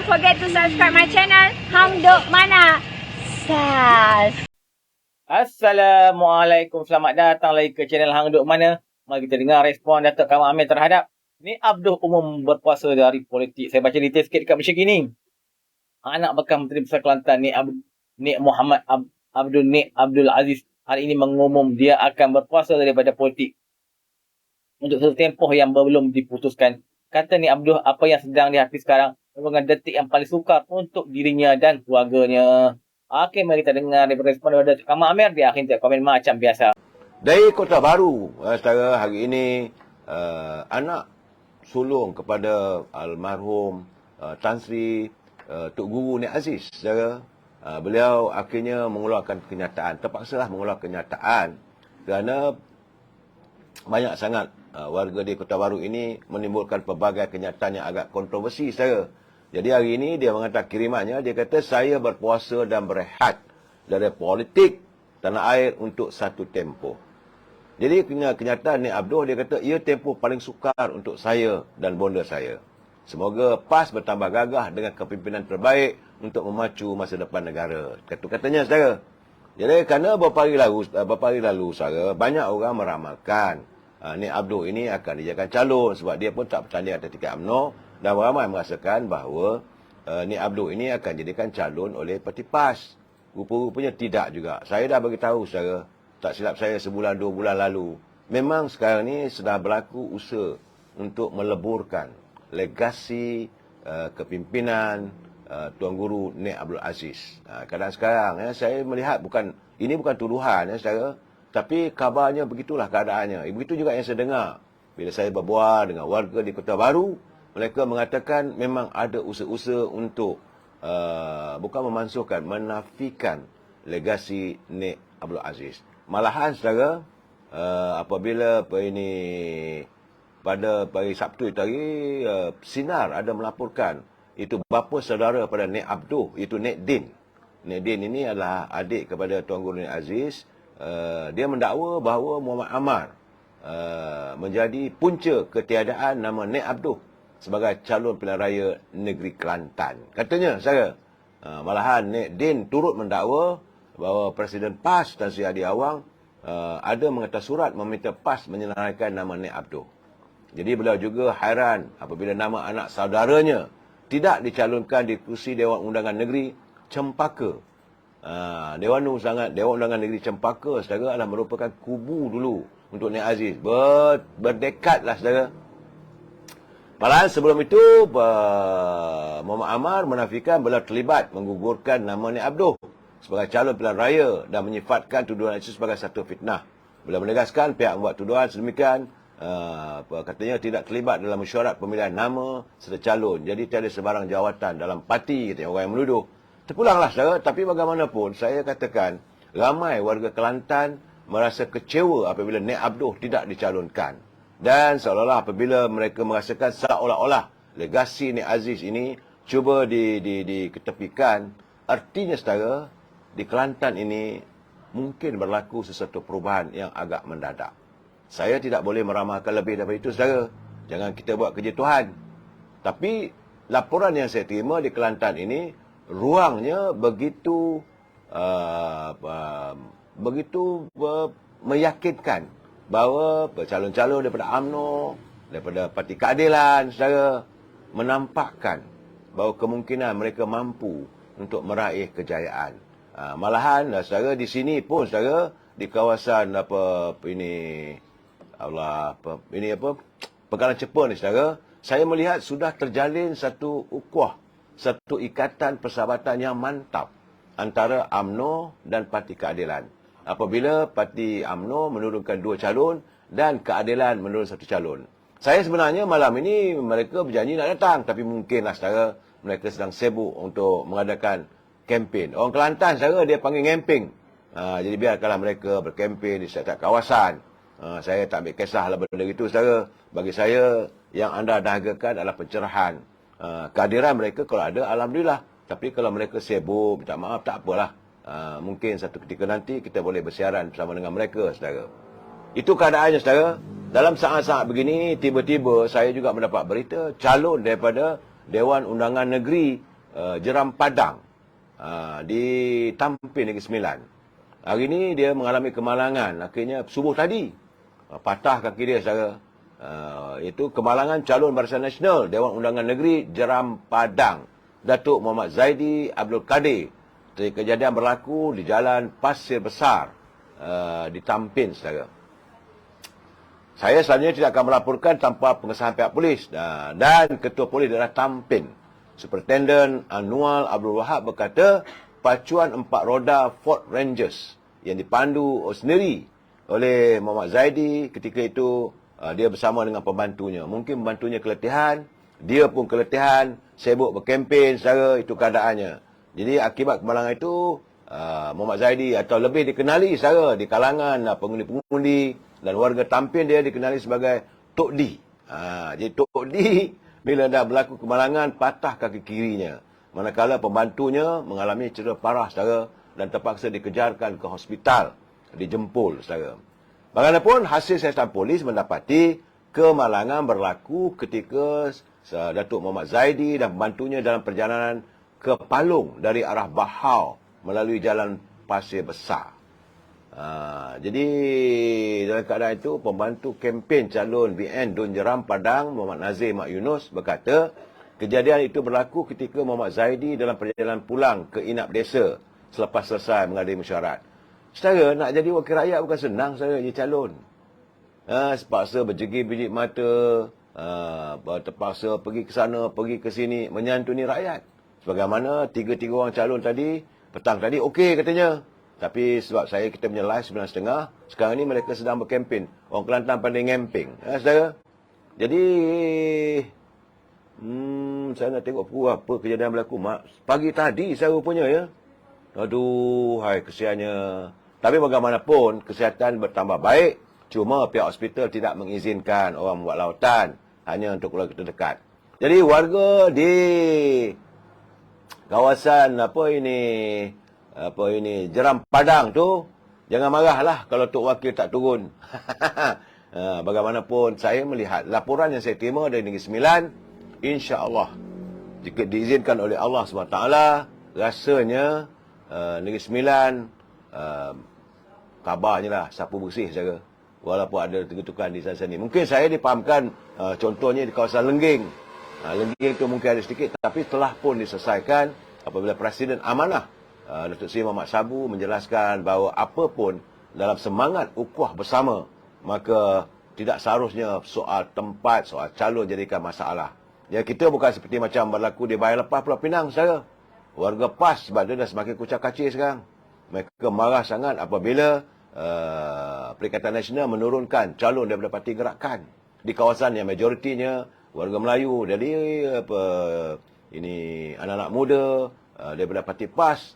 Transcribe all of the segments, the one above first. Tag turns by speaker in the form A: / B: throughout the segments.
A: forget to subscribe my channel Hang Duk Mana. Sas.
B: Assalamualaikum, selamat datang lagi ke channel Hang Duk Mana. Mari kita dengar respon Datuk Kamal Amir terhadap Nik Abdul umum berpuasa dari politik. Saya baca detail sikit dekat macam gini. Anak bekas Menteri Besar Kelantan Nik Muhammad Abdul Aziz hari ini mengumum dia akan berpuasa daripada politik untuk satu tempoh yang belum diputuskan. Kata Nik Abdul, apa yang sedang di hati sekarang merupakan detik yang paling sukar untuk dirinya dan keluarganya. Okey, mari kita dengar daripada respon daripada Datuk Kamal Amir. Dia akhir tidak komen macam biasa.
C: Dari Kota Baru, saudara, hari ini anak sulung kepada almarhum Tan Sri Tok Guru Nik Aziz, saudara, beliau akhirnya mengeluarkan kenyataan, terpaksalah mengeluarkan kenyataan kerana banyak sangat warga di Kota Baru ini menimbulkan pelbagai kenyataan yang agak kontroversi, saudara. Jadi hari ini dia mengatakan kirimannya, dia kata saya berpuasa dan berehat dari politik tanah air untuk satu tempoh. Jadi kenyataan Nik Abdul, dia kata ia tempoh paling sukar untuk saya dan bonda saya. Semoga PAS bertambah gagah dengan kepimpinan terbaik untuk memacu masa depan negara. Kata-katanya, saudara. Jadi kerana beberapa hari lalu, saudara, banyak orang meramalkan Nik Abdul ini akan dijadikan calon sebab dia pun tak bertanding atas tiket UMNO. Dan ramai merasakan bahawa Nik Abdul ini akan jadikan calon oleh parti PAS. Rupa-rupanya tidak juga. Saya dah beritahu, saudara, tak silap saya sebulan, 2 bulan lalu. Memang sekarang ni sedang berlaku usaha untuk meleburkan legasi kepimpinan Tuan Guru Nik Abdul Aziz. Kadang sekarang saya melihat ini bukan tuduhan, saudara, tapi kabarnya begitulah keadaannya. Begitu juga yang saya dengar bila saya berbual dengan warga di Kota Baru. Mereka mengatakan memang ada usaha-usaha untuk bukan memansuhkan, menafikan legasi Nik Abdul Aziz. Malahan, saudara, apabila pada hari Sabtu tadi, Sinar ada melaporkan itu bapa saudara pada Nik Abdul, iaitu Nik Din. Nik Din ini adalah adik kepada Tuan Guru Nik Aziz. Dia mendakwa bahawa Muhammad Amar menjadi punca ketiadaan nama Nik Abdul sebagai calon pilihan raya negeri Kelantan. Katanya, saudara, malahan Nik Din turut mendakwa bahawa Presiden PAS Tan Sri Hadi Awang ada mengatas surat meminta PAS menyenaraikan nama Nik Abdul. Jadi beliau juga hairan apabila nama anak saudaranya tidak dicalonkan di kursi Dewan Undangan Negeri Cempaka. Dewan Undangan Negeri Cempaka, saudara, adalah merupakan kubu dulu untuk Nik Aziz. Berdekatlah, saudara. Malahan sebelum itu, Muhammad Amar menafikan beliau terlibat menggugurkan nama Nik Abdul sebagai calon pilihan raya dan menyifatkan tuduhan itu sebagai satu fitnah. Beliau menegaskan pihak membuat tuduhan sedemikian, katanya tidak terlibat dalam mesyuarat pemilihan nama serta calon. Jadi tiada sebarang jawatan dalam parti, katanya orang yang menuduh. Terpulanglah, saudara, tapi bagaimanapun saya katakan ramai warga Kelantan merasa kecewa apabila Nik Abdul tidak dicalonkan. Dan seolah-olah apabila mereka merasakan seolah-olah legasi Nik Aziz ini cuba diketepikan, artinya, saudara, di Kelantan ini mungkin berlaku sesuatu perubahan yang agak mendadak. Saya tidak boleh meramalkan lebih daripada itu, saudara. Jangan kita buat kerja Tuhan. Tapi laporan yang saya terima di Kelantan ini, ruangnya begitu meyakinkan bahawa calon-calon daripada UMNO, daripada Parti Keadilan, saudara, menampakkan bahawa kemungkinan mereka mampu untuk meraih kejayaan. Malahan, saudara, di sini pun, saudara, di kawasan Pegalan Cepa ni, saudara, saya melihat sudah terjalin satu ukhuwah, satu ikatan persahabatan yang mantap antara UMNO dan Parti Keadilan. Apabila Parti UMNO menurunkan 2 calon dan Keadilan menurun 1 calon. Saya sebenarnya malam ini mereka berjanji nak datang, tapi mungkinlah, saudara, mereka sedang sibuk untuk mengadakan kempen. Orang Kelantan, saudara, dia panggil camping. Jadi biarkanlah mereka berkempen di setiap kawasan. Saya tak ambil kisahlah benda itu, saudara. Bagi saya, yang anda dahagakan adalah pencerahan. Kehadiran mereka kalau ada, alhamdulillah. Tapi kalau mereka sibuk, minta maaf, tak apalah. Mungkin satu ketika nanti kita boleh bersiaran bersama dengan mereka, saudara. Itu keadaannya, saudara. Dalam saat-saat begini, tiba-tiba saya juga mendapat berita calon daripada Dewan Undangan Negeri Jeram Padang di Tampin Negeri Sembilan. Hari ini dia mengalami kemalangan. Akhirnya subuh tadi patah kaki dia saudara. Itu kemalangan calon Barisan Nasional Dewan Undangan Negeri Jeram Padang, Datuk Muhammad Zaidi Abdul Kadir. Kejadian berlaku di Jalan Pasir Besar di Tampin saudara. Saya selanjutnya tidak akan melaporkan tanpa pengesahan pihak polis dan Ketua Polis Daerah Tampin, Superintendent Anwar Abdul Wahab berkata, pacuan 4 roda Ford Rangers yang dipandu sendiri oleh Muhammad Zaidi ketika itu dia bersama dengan pembantunya. Mungkin pembantunya keletihan, dia pun keletihan, sibuk berkempen, saudara, itu keadaannya. Jadi akibat kemalangan itu Muhammad Zaidi atau lebih dikenali saudara di kalangan pengundi-pengundi dan warga Tampin, dia dikenali sebagai Tok D. Jadi Tok D bila dah berlaku kemalangan patah kaki kirinya. Manakala pembantunya mengalami cedera parah saudara dan terpaksa dikejarkan ke hospital, dijempol saudara. Bagaimanapun hasil siasatan polis mendapati kemalangan berlaku ketika Datuk Muhammad Zaidi dan pembantunya dalam perjalanan ke Palung dari arah Bahau melalui Jalan Pasir Besar. Jadi dalam keadaan itu, pembantu kempen calon BN Dun Jeram Padang Muhammad Nazir Mak Yunus berkata, kejadian itu berlaku ketika Muhammad Zaidi dalam perjalanan pulang ke inap desa selepas selesai menghadiri mesyuarat. Saudara, nak jadi wakil rakyat bukan senang saudara, jadi calon. Terpaksa berjegi-biji mata, terpaksa pergi ke sana, pergi ke sini, menyantuni rakyat. Sebagaimana 3 orang calon tadi, petang tadi okey katanya. Tapi sebab kita punya live 9.30, sekarang ni mereka sedang berkempen. Orang Kelantan pandai ngemping. Saudara. Jadi, saya nak tengok apa kejadian berlaku. Pagi tadi saya rupanya ya. Aduh, hai kesiannya. Tapi bagaimanapun, kesihatan bertambah baik. Cuma pihak hospital tidak mengizinkan orang buat lautan. Hanya untuk keluarga terdekat. Jadi warga di kawasan Jeram Padang tu, jangan marahlah kalau Tok Wakil tak turun. Bagaimanapun, saya melihat laporan yang saya terima dari Negeri Sembilan, insya-Allah jika diizinkan oleh Allah SWT, rasanya Negeri Sembilan kabarnya lah sapu bersih saja. Walaupun ada tergetukan di sana sini. Mungkin saya dipahamkan contohnya di kawasan Lengging. Lengging itu mungkin ada sedikit, tapi telah pun diselesaikan apabila Presiden Amanah Datuk Seri Muhammad Sabu menjelaskan bahawa apapun dalam semangat ukuah bersama, maka tidak seharusnya soal tempat, soal calon jadikan masalah. Ya, kita bukan seperti macam berlaku di Bayan Lepas Pulau Pinang saja. Warga PAS sebab dia dah semakin kucak kacir sekarang. Mereka marah sangat apabila Perikatan Nasional menurunkan calon daripada Parti Gerakan di kawasan yang majoritinya warga Melayu. Jadi ini anak-anak muda daripada Parti PAS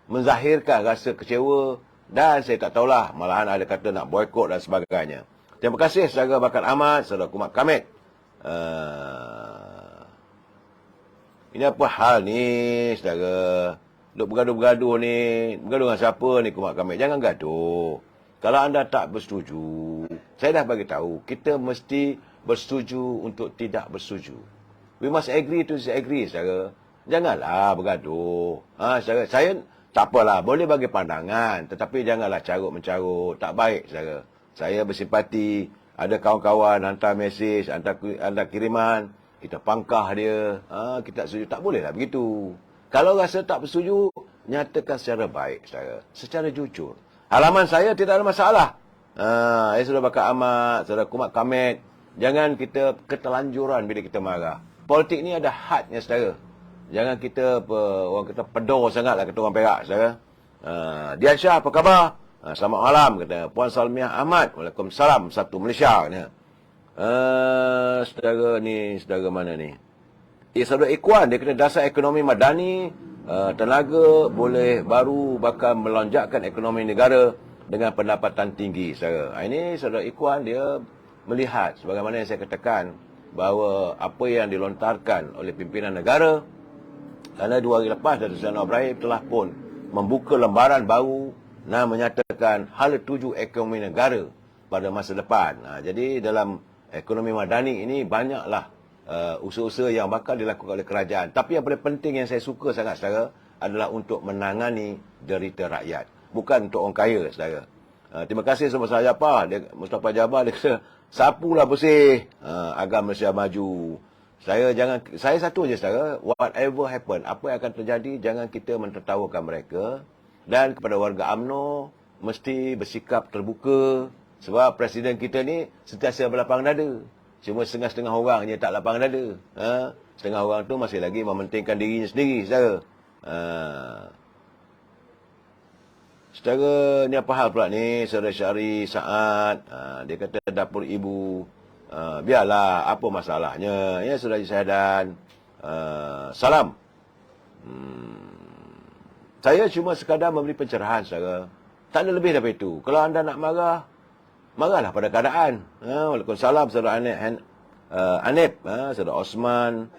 C: menzahirkan rasa kecewa dan saya tak tahulah, malahan ada kata nak boykot dan sebagainya. Terima kasih saudara Bakar Ahmad, saudara Kumat Kamit. Ini apa hal ni saudara? Duk bergaduh-bergaduh ni. Bergaduh dengan siapa ni Kumat Kamit? Jangan gaduh. Kalau anda tak bersetuju, saya dah bagi tahu, kita mesti bersetuju untuk tidak bersetuju. We must agree to disagree saudara. Janganlah bergaduh. Saudara, saya tak apalah, boleh bagi pandangan, tetapi janganlah carut-mencarut, tak baik saudara. Saya bersimpati, ada kawan-kawan hantar mesej, hantar kiriman, kita pangkah dia, kita tak setuju, tak bolehlah begitu. Kalau rasa tak bersetuju, nyatakan secara baik saudara, secara jujur. Halaman saya tidak ada masalah. Saudara Bakar Ahmad, saudara Kumat Kamit, jangan kita keterlanjuran bila kita marah. Politik ni ada hadnya saudara. Jangan kita orang kata pedor sangatlah kata orang Perak saudara. Dian Shah apa khabar? Selamat malam kata Puan Salmiah Ahmad. Waalaikumsalam, satu Malaysia kata. Saudara ni, saudara mana ni? Saudara Ikhwan, dia kena dasar ekonomi madani, tenaga boleh baru bakal melonjakkan ekonomi negara dengan pendapatan tinggi saudara. Ini saudara Ikhwan dia melihat sebagaimana yang saya katakan bahawa apa yang dilontarkan oleh pimpinan negara, kerana 2 hari lepas Datuk Seri Anwar Ibrahim telah pun membuka lembaran baru dan menyatakan hala tuju ekonomi negara pada masa depan. Jadi dalam ekonomi madani ini banyaklah usaha-usaha yang bakal dilakukan oleh kerajaan. Tapi yang paling penting yang saya suka sangat, saudara, adalah untuk menangani derita rakyat. Bukan untuk orang kaya, saudara. Terima kasih sama Mustafa Jabar, dia kata, sapulah bersih agar Malaysia maju. Saya satu je, saudara, whatever happen, apa yang akan terjadi, jangan kita mentertawakan mereka. Dan kepada warga UMNO, mesti bersikap terbuka. Sebab Presiden kita ni sentiasa berlapang dada. Cuma setengah-setengah orang je tak lapang dada. Setengah orang tu masih lagi mementingkan dirinya sendiri, saudara. Saudara, ni apa hal pula ni? Saudara Syari Saad, dia kata dapur ibu. Biarlah, apa masalahnya? Ya, Saudara Syahdan. Salam. Saya cuma sekadar memberi pencerahan, saudara. Tak ada lebih daripada itu. Kalau anda nak marah, marahlah pada keadaan. Waalaikumsalam, Saudara Anip, Saudara Osman,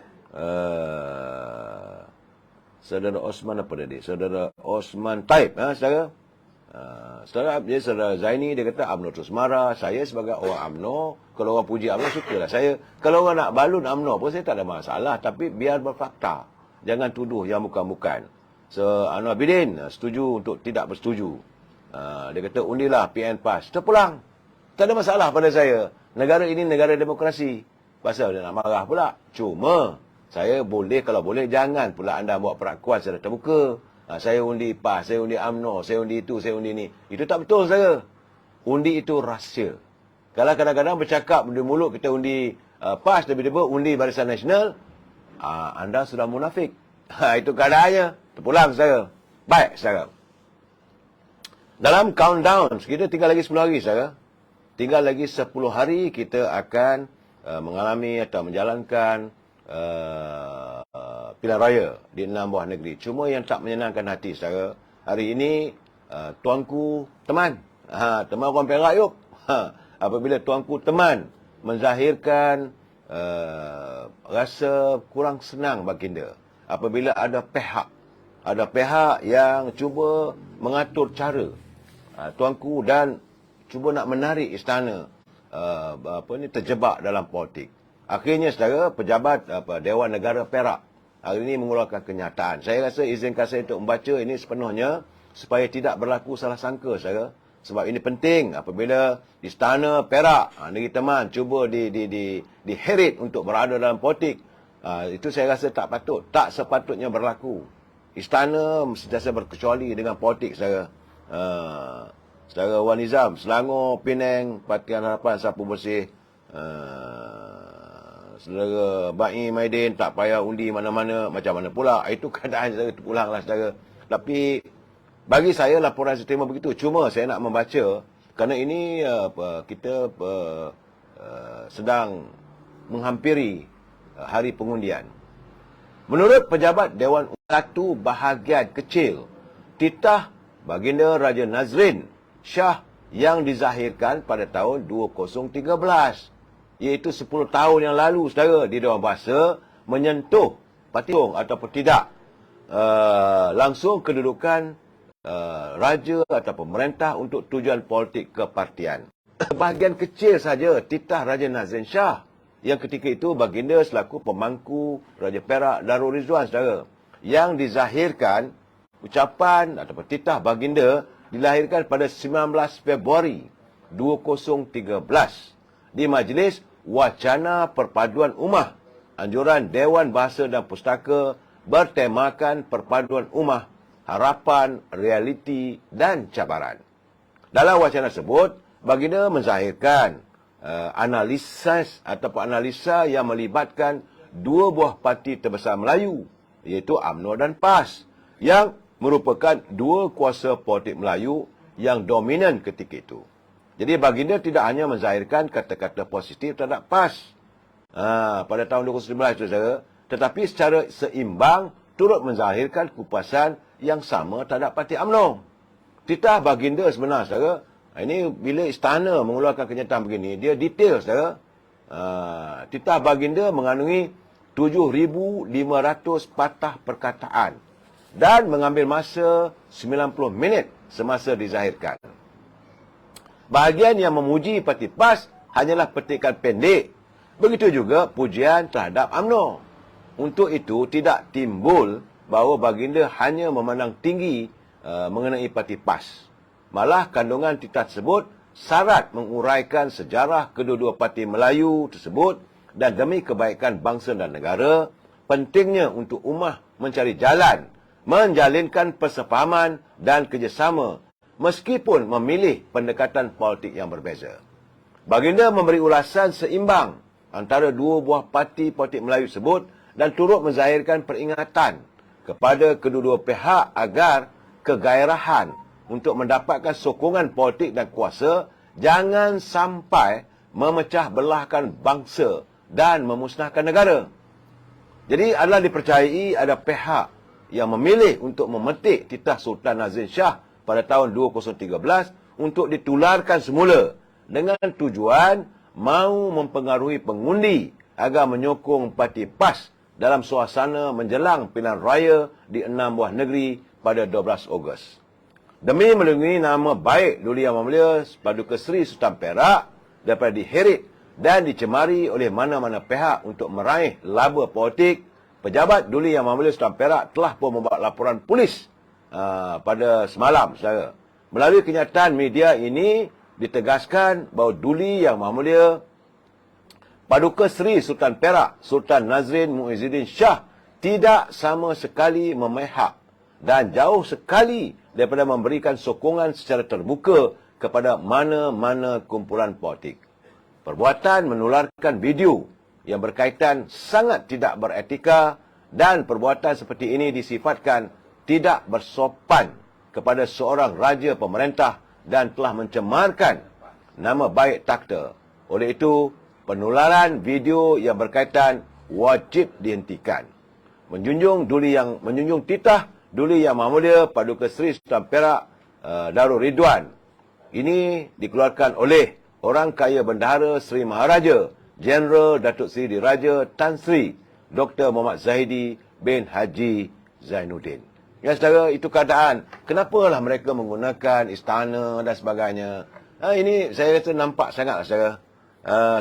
C: Saudara Osman apa tadi? Saudara Osman Taib, saudara. Saudara Zaini, dia kata UMNO terus marah. Saya sebagai orang UMNO, kalau orang puji UMNO, sukalah saya. Kalau orang nak balun UMNO pun saya tak ada masalah. Tapi biar berfakta. Jangan tuduh yang bukan-bukan. So, Anwar Bidin setuju untuk tidak bersetuju. Dia kata undilah PN PAS. Terpulang. Tak ada masalah pada saya. Negara ini negara demokrasi. Pasal dia nak marah pula. Cuma, saya boleh, kalau boleh, jangan pula anda buat perakuan secara terbuka. Saya undi PAS, saya undi UMNO, saya undi itu, saya undi ini. Itu tak betul, saya. Undi itu rahsia. Kalau kadang-kadang bercakap di mulut kita undi PAS, tiba-tiba undi Barisan Nasional, anda sudah munafik. Itu keadaannya. Terpulang, saya. Baik, saya. Dalam countdown, kita tinggal lagi 10 hari, saya. Tinggal lagi 10 hari kita akan mengalami atau menjalankan pilihan raya di 6 buah negeri. Cuma yang tak menyenangkan hati, saudara, hari ini tuanku teman, teman orang Perak yuk, apabila tuanku teman menzahirkan rasa kurang senang baginda apabila ada pihak yang cuba mengatur cara tuanku dan cuba nak menarik istana terjebak dalam politik. Akhirnya, saudara, pejabat Dewan Negara Perak hari ini mengeluarkan kenyataan. Saya rasa izinkan saya untuk membaca ini sepenuhnya supaya tidak berlaku salah sangka, saudara. Sebab ini penting apabila istana Perak, negeri teman, cuba diheret untuk berada dalam politik. Itu saya rasa tak patut. Tak sepatutnya berlaku. Istana sentiasa berkecuali dengan politik, saudara. Saudara Wan Nizam, Selangor, Penang, Pakatan Harapan, sapu bersih. Saudara Ba'i Maidin, tak payah undi mana-mana. Macam mana pula? Itu keadaan, saudara. Terpulanglah, saudara. Tapi bagi saya laporan saya terima begitu. Cuma saya nak membaca kerana ini kita sedang menghampiri hari pengundian. Menurut pejabat Dewan satu bahagian kecil titah baginda Raja Nazrin Shah yang dizahirkan pada tahun 2013, iaitu 10 tahun yang lalu, saudara, di Dewan Bahasa menyentuh patung ataupun tidak langsung kedudukan raja atau pemerintah untuk tujuan politik kepartian. Bahagian kecil saja titah Raja Nazrin Shah yang ketika itu baginda selaku pemangku Raja Perak Darul Rizwan, saudara, yang dizahirkan ucapan ataupun titah baginda dilahirkan pada 19 Februari 2013 di Majlis Wacana Perpaduan Ummah Anjuran Dewan Bahasa dan Pustaka bertemakan Perpaduan Ummah, Harapan, Realiti dan Cabaran. Dalam wacana tersebut, baginda menzahirkan analisa yang melibatkan dua buah parti terbesar Melayu, iaitu UMNO dan PAS, yang merupakan dua kuasa politik Melayu yang dominan ketika itu. Jadi baginda tidak hanya menzahirkan kata-kata positif terhadap PAS pada tahun 2019 itu, saudara, tetapi secara seimbang turut menzahirkan kupasan yang sama terhadap parti UMNO. Titah baginda sebenar, saudara, ini bila istana mengeluarkan kenyataan begini, dia detail, saudara. Titah baginda mengandungi 7,500 patah perkataan dan mengambil masa 90 minit semasa dizahirkan. Bahagian yang memuji parti PAS hanyalah petikan pendek Begitu juga pujian terhadap UMNO. Untuk itu tidak timbul bahawa baginda hanya memandang tinggi mengenai parti PAS. Malah kandungan titah tersebut syarat menguraikan sejarah kedua-dua parti Melayu tersebut dan demi kebaikan bangsa dan negara, pentingnya untuk ummah mencari jalan, menjalinkan persefahaman dan kerjasama meskipun memilih pendekatan politik yang berbeza. Baginda memberi ulasan seimbang antara dua buah parti politik Melayu tersebut dan turut menzahirkan peringatan kepada kedua-dua pihak agar kegairahan untuk mendapatkan sokongan politik dan kuasa jangan sampai memecah belahkan bangsa dan memusnahkan negara. Jadi adalah dipercayai ada pihak yang memilih untuk memetik titah Sultan Nazim Shah pada tahun 2013 untuk ditularkan semula dengan tujuan mahu mempengaruhi pengundi agar menyokong parti PAS dalam suasana menjelang pilihan raya di 6 buah negeri pada 12 Ogos. Demi melindungi nama baik Duli Yang Mulia Paduka Seri Sultan Perak dapat diheret dan dicemari oleh mana-mana pihak untuk meraih laba politik, pejabat Duli Yang Mulia Sultan Perak telah pun membuat laporan polis pada semalam, saudara. Melalui kenyataan media ini ditegaskan bahawa Duli Yang Mulia Paduka Seri Sultan Perak, Sultan Nazrin Muizzuddin Shah tidak sama sekali memihak dan jauh sekali daripada memberikan sokongan secara terbuka kepada mana-mana kumpulan politik. Perbuatan menularkan video yang berkaitan sangat tidak beretika dan perbuatan seperti ini disifatkan tidak bersopan kepada seorang raja pemerintah dan telah mencemarkan nama baik takhta. Oleh itu, penularan video yang berkaitan wajib dihentikan. Menjunjung titah Duli Yang Mulia Paduka Seri Sultan Perak Darul Ridwan. Ini dikeluarkan oleh Orang Kaya Bendahara Seri Maharaja Jeneral Datuk Seri Diraja Tan Sri Dr. Muhammad Zahidi bin Haji Zainuddin. Ya saudara, itu keadaan. Kenapalah mereka menggunakan istana dan sebagainya. Ini saya rasa nampak sangatlah saudara.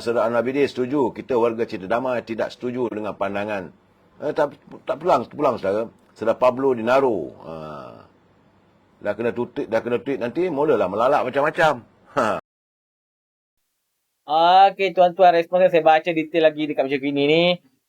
C: Saudara An-Nabidi setuju, kita warga Cita Damai tidak setuju dengan pandangan. Tak pulang saudara. Saudara Pablo Dinaro. Dah kena tweet nanti, mulalah melalak macam-macam.
B: Okey, tuan-tuan, respon saya baca detail lagi dekat macam ini ni.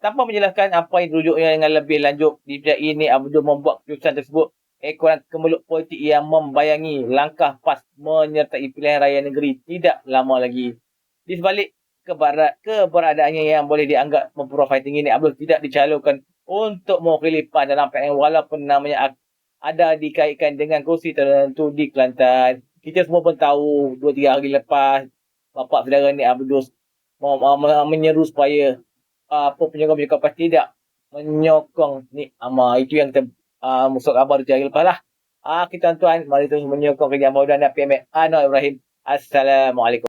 B: Tanpa menjelaskan apa yang dirujuknya dengan lebih lanjut, dipijak ini Abdul membuat keputusan tersebut ekoran kemeluk politik yang membayangi langkah PAS menyertai pilihan raya negeri tidak lama lagi. Di sebalik keberadaannya yang boleh dianggap memprofiting ini, Abdul tidak dicalonkan untuk mewakili PAS dalam PN walaupun namanya ada dikaitkan dengan kursi tertentu di Kelantan. Kita semua pun tahu 2-3 hari lepas bapa saudara ni Abdul menyeru supaya penyokong-penyokong PAS tidak menyokong ni itu yang kita musuh khabar jari lepas lah. Kita tuan-tuan, mari terus menyokong kerja Maudana PMA Anwar Ibrahim. Assalamualaikum.